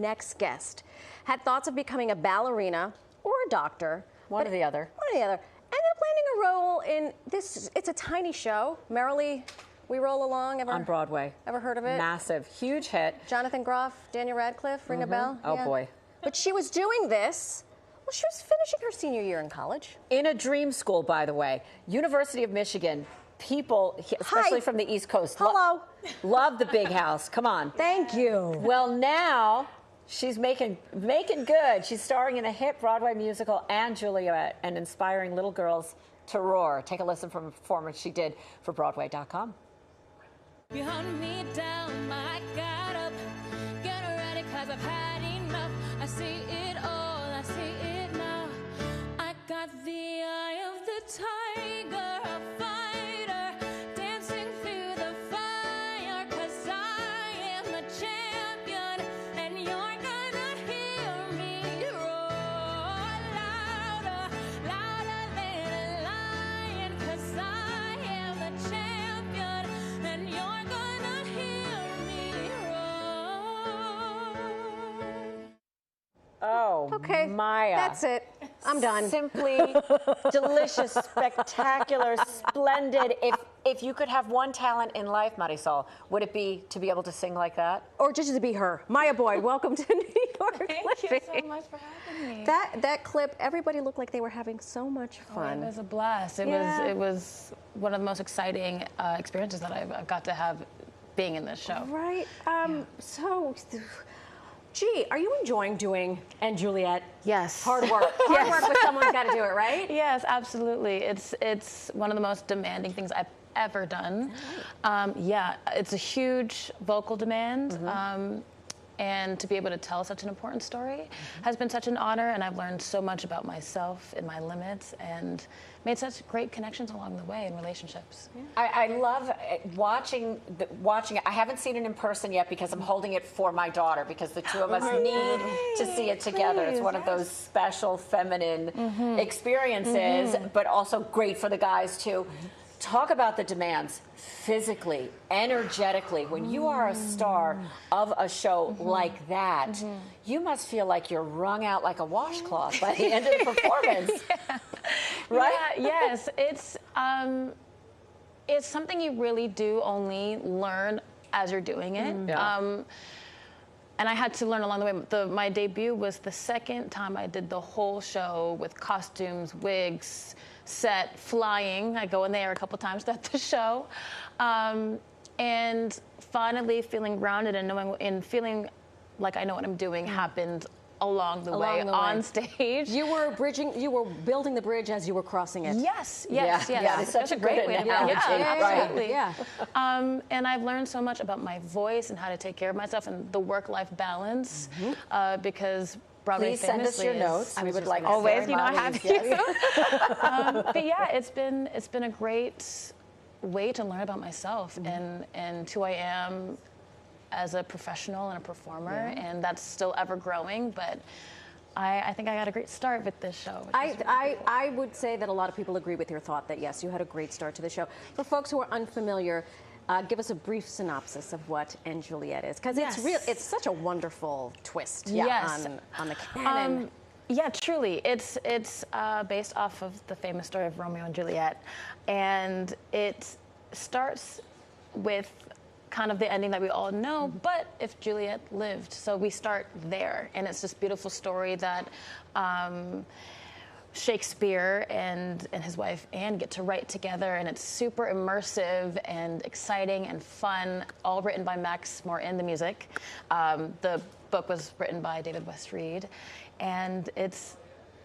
next guest had thoughts of becoming a ballerina or a doctor. One or the other. One or the other. Ended up landing a role in this, it's a tiny show, Merrily We Roll Along. On Broadway. Ever heard of it? Massive, huge hit. Jonathan Groff, Daniel Radcliffe, ring a bell? Oh, boy. But she was doing this, well, she was finishing her senior year in college. In a dream school, by the way. University of Michigan. People, especially from the East Coast, Hello. love the big house. Come on. Thank you. Well, now she's making good. She's starring in a hit Broadway musical and Juliet and inspiring little girls to roar. Take a listen from a performance she did for Broadway.com. You hunt me down, I got up. Get ready, cause I've had enough. I see it all, I see it now. I got the eye of the tiger, a fighter, dancing through the fire. Cause I am a champion, and you're gonna hear me roar louder, louder than a lion. Cause I am a champion, and you're gonna hear me roar. Oh, Okay, Maya. that's it. I'm done. Simply delicious, spectacular, splendid. If you could have one talent in life, Marisol, would it be to be able to sing like that? Or just to be her. Maya Boyd, welcome to New York. Thank you so much for having me. That clip, everybody looked like they were having so much fun. It was a blast. It was one of the most exciting experiences that I've got to have being in this show. Right. So, gee, are you enjoying doing and Juliet? Yes. Hard work. Hard work, but someone's got to do it, right? Yes, absolutely. It's one of the most demanding things I've ever done. Yeah, it's a huge vocal demand. And to be able to tell such an important story has been such an honor, and I've learned so much about myself and my limits, and made such great connections along the way in relationships. Yeah. I love watching it. I haven't seen it in person yet because I'm holding it for my daughter, because the two of us need to see it together. It's one of those special feminine experiences, but also great for the guys too. Talk about the demands physically, energetically. When you are a star of a show like that, you must feel like you're wrung out like a washcloth by the end of the performance. Right? Yeah, yes, it's something you really do only learn as you're doing it. And I had to learn along the way. My debut was the second time I did the whole show with costumes, wigs, set, flying. I go in there a couple times throughout the show. And finally feeling grounded and feeling like I know what I'm doing happened along the way on stage. You were building the bridge as you were crossing it. Yes. Yeah, it's such a great way. Absolutely. Yeah. And I've learned so much about my voice and how to take care of myself and the work-life balance because Broadway Please send us your notes. We would like always, I have you. But yeah, it's been a great way to learn about myself and who I am as a professional and a performer, and that's still ever growing, but I think I got a great start with this show. I would say that a lot of people agree with your thought that yes, you had a great start to the show. For folks who are unfamiliar, give us a brief synopsis of what And Juliet is, because it's such a wonderful twist on the canon. Yeah, truly. It's based off of the famous story of Romeo and Juliet, and it starts with kind of the ending that we all know, but if Juliet lived. So we start there, and it's this beautiful story that Shakespeare and his wife Anne get to write together, and it's super immersive and exciting and fun, all written by Max Morton, the music. The book was written by David West Reed, and it's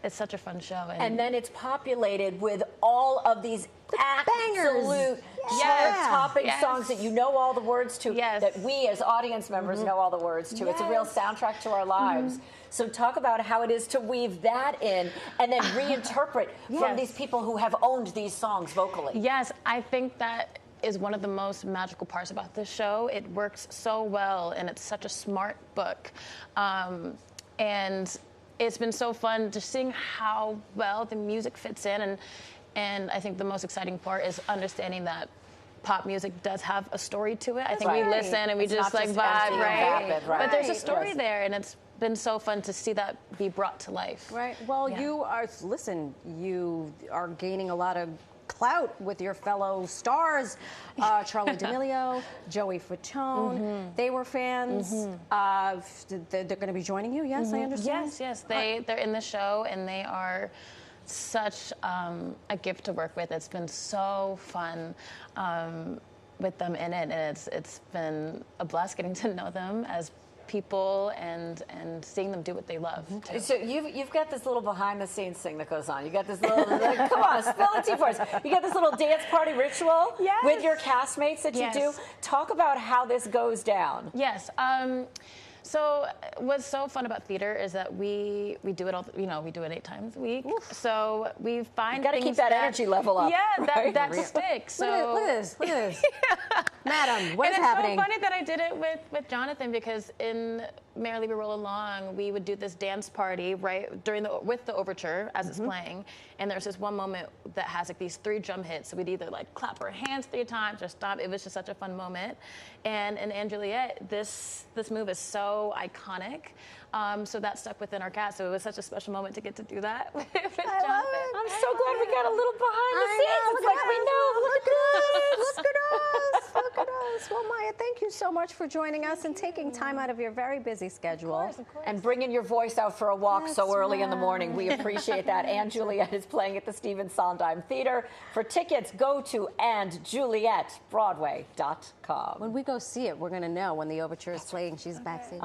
such a fun show. And then it's populated with all of these absolute chart-topping songs that you know all the words to, that we as audience members know all the words to. It's a real soundtrack to our lives. So talk about how it is to weave that in and then reinterpret from these people who have owned these songs vocally. Yes, I think that is one of the most magical parts about this show. It works so well, and it's such a smart book. And it's been so fun just seeing how well the music fits in, and I think the most exciting part is understanding that pop music does have a story to it. I think we listen and we just like vibe, right? But there's a story there, and it's been so fun to see that be brought to life. Right. Well, Yeah. you are gaining a lot of clout with your fellow stars, Charlie D'Amelio, Joey Fatone. They were fans. They're going to be joining you. Yes, I understand. Yes. They're in the show, and they are such a gift to work with. It's been so fun with them in it, and it's been a blast getting to know them as people and seeing them do what they love. Too. So you've got this little behind the scenes thing that goes on. You got this little come on, spill the tea for us. You got this little dance party ritual with your castmates that you do. Talk about how this goes down. Yes. So what's so fun about theater is that we do it all. We do it 8 times a week. Oof. So we find got to keep that energy level up. Yeah, right? that sticks. So look at this. Madam, what is happening? It's so funny that I did it with Jonathan, because in Merrily We Roll Along, we would do this dance party right with the overture as it's playing, and there's this one moment that has like these 3 drum hits. So we'd either like clap our hands 3 times or stop. It was just such a fun moment. And in Juliet, this move is so iconic. So that stuck within our cast. So it was such a special moment to get to do that with Jonathan. I'm so glad we got a little behind the scenes. It's like we know. Look at us. Look at us. Look at us. Well, Maya, thank you so much for joining us and taking time out of your very busy schedule. Of course. And bringing your voice out for a walk so early in the morning. We appreciate that. And Juliet is playing at the Stephen Sondheim Theater. For tickets, go to andjulietbroadway.com. When we go see it, we're going to know when the overture is playing. She's backstage.